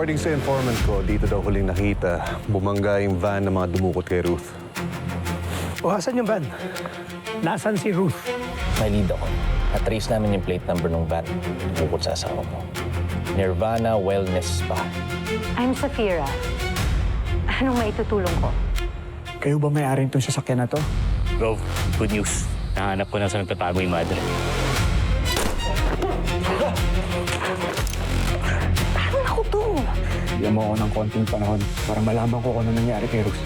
According sa informant ko, dito daw huling nakita, bumangga yung van ng mga dumukot kay Ruth. O, asan yung van? Nasaan si Ruth? May lead ako. Na-trace namin yung plate number ng van bukod sa asawa mo. Nirvana Wellness Spa. I'm Safira. Anong maitutulong ko? Kayo ba may-ari itong sasakyan na to? Bro, good news. Nahanap ko na sa nagtatago yung madre. Paano ako to? Bigyan mo ako ng konting panahon para malaman ko kung ano nangyari kay Ruth.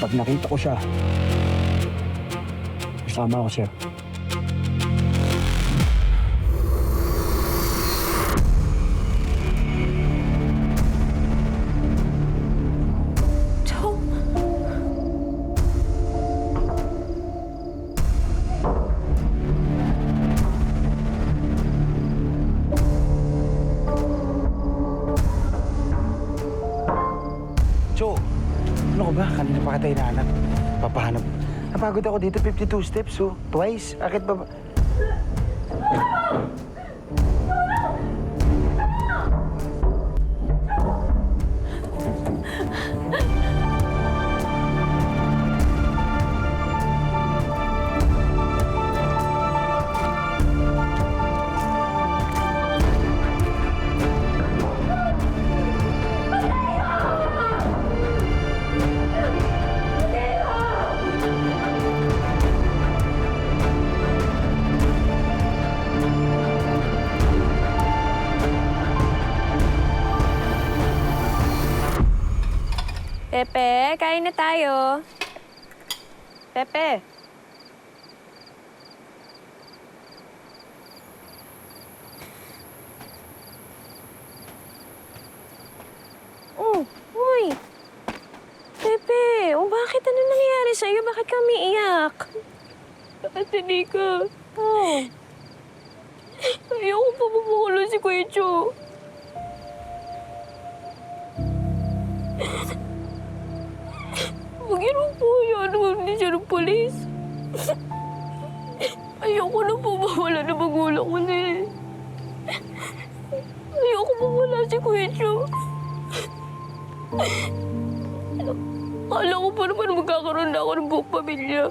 Pag nakita ko siya, kasama ako siya. Joe? Joe, ano ka ba? Kanina pa kita hinahanap. Papahanap. Napagod ako dito, 52 steps, oh. Twice. Akit ba? Pepe, kain na tayo. Pepe. Oh, uy. Pepe, bakit? Ano nangyayari sa'yo? Bakit ka umiiyak? Bakit hindi ka? Oh. Ayoko pa mabukulo si Kuya Cho. Mag-inom po yan. Hindi siya ng polis. Ayoko na po mawala na magulang ko na eh. Ayoko mawala si Kuya Cho. Akala ko pa naman magkakaroon na ako ng buong pamilya.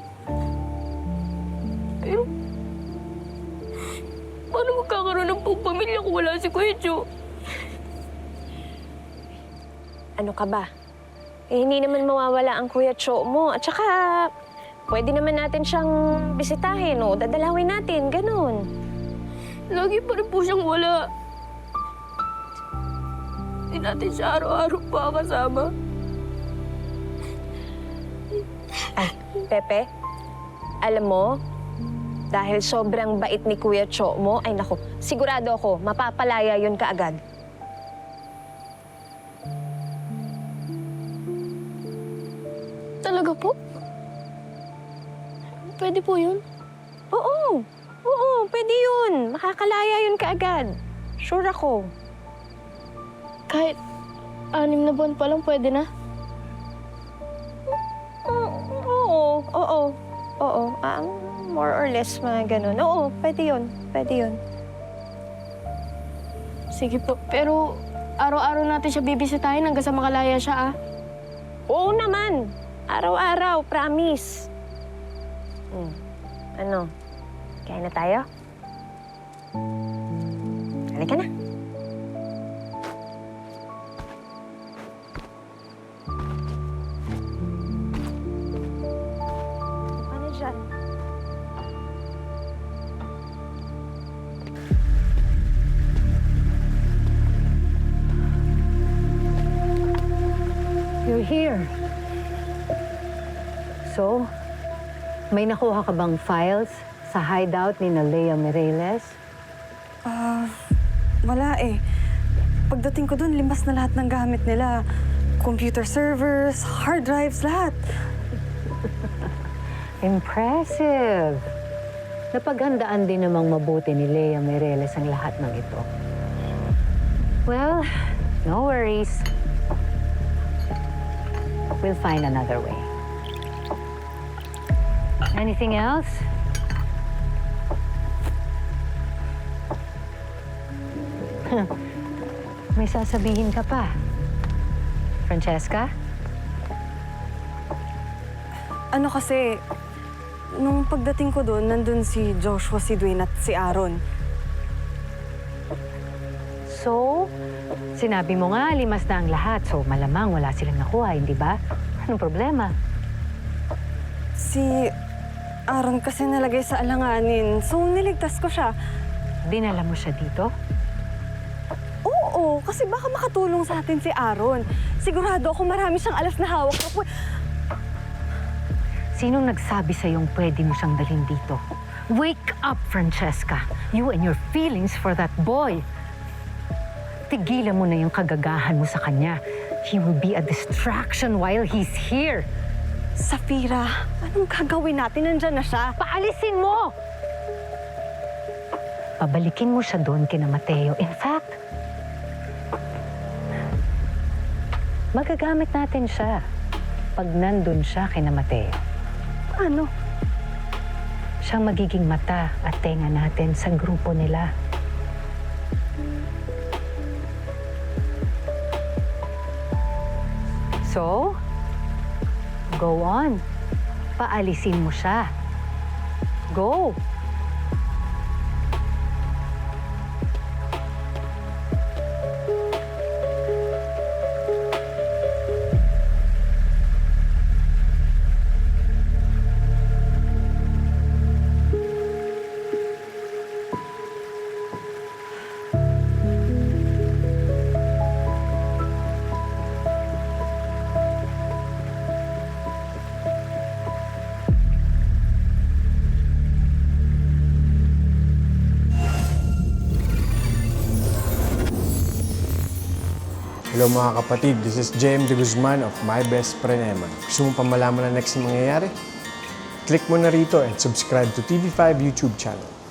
Pero, paano magkakaroon ng buong pamilya kung wala si Kuya Cho? Ano ka ba? Eh, hindi naman mawawala ang Kuya Cho mo. At saka, pwede naman natin siyang bisitahin o dadalawin natin, ganun. Lagi pa rin po siyang wala. Hindi natin siya araw-araw pa kasama. Ay, Pepe, alam mo, dahil sobrang bait ni Kuya Cho mo, ay naku, sigurado ako, mapapalaya yun kaagad. Talaga po? Pwede po yun? Oo. Oo, pwede yun. Makakalaya yun kaagad. Sure ako. Kahit 6 na buwan pa lang, pwede na? Oo. Oo. Oo. More or less, mga ganun. Oo, pwede yun. Pwede yun. Sige po, pero araw-araw natin siya bibisitahin hanggang sa makalaya siya, ah. Oo naman. Araw-araw, promise. Ano? Kain na tayo? Halika na. Ano dyan? You're here. So, may nakuha ka bang files sa hideout ni Lea Mireles? Wala eh. Pagdating ko dun, limas na lahat ng gamit nila. Computer servers, hard drives, lahat. Impressive. Napaghandaan din namang mabuti ni Lea Mireles ang lahat ng ito. Well, no worries. We'll find another way. Anything else? May sasabihin ka pa. Francesca? Ano kasi, nung pagdating ko doon, nandun si Joshua, si Dwayne at si Aaron. So, sinabi mo nga, limas na ang lahat. So, malamang wala silang nakuha, hindi ba? Anong problema? Si Aaron kasi nalagay sa alanganin, so niligtas ko siya. Dinala mo siya dito? Oo, kasi baka makatulong sa atin si Aaron. Sigurado ako marami siyang alas na hawak na Sinong nagsabi sa'yong pwede mo siyang dalhin dito? Wake up, Francesca. You and your feelings for that boy. Tigilan mo na yung kagagahan mo sa kanya. He will be a distraction while he's here. Safira, anong gagawin natin? Nandyan na siya. Paalisin mo! Pabalikin mo siya doon kina Mateo. In fact, magagamit natin siya pag nandun siya kina Mateo. Ano? Siyang magiging mata at tenga natin sa grupo nila. So, go on. Paalisin mo siya. Go! Hello mga kapatid, this is JM De Guzman of My Best Friend Eman. Gusto mo pa malaman na next na mangyayari? Click mo na rito and subscribe to TV5 YouTube channel.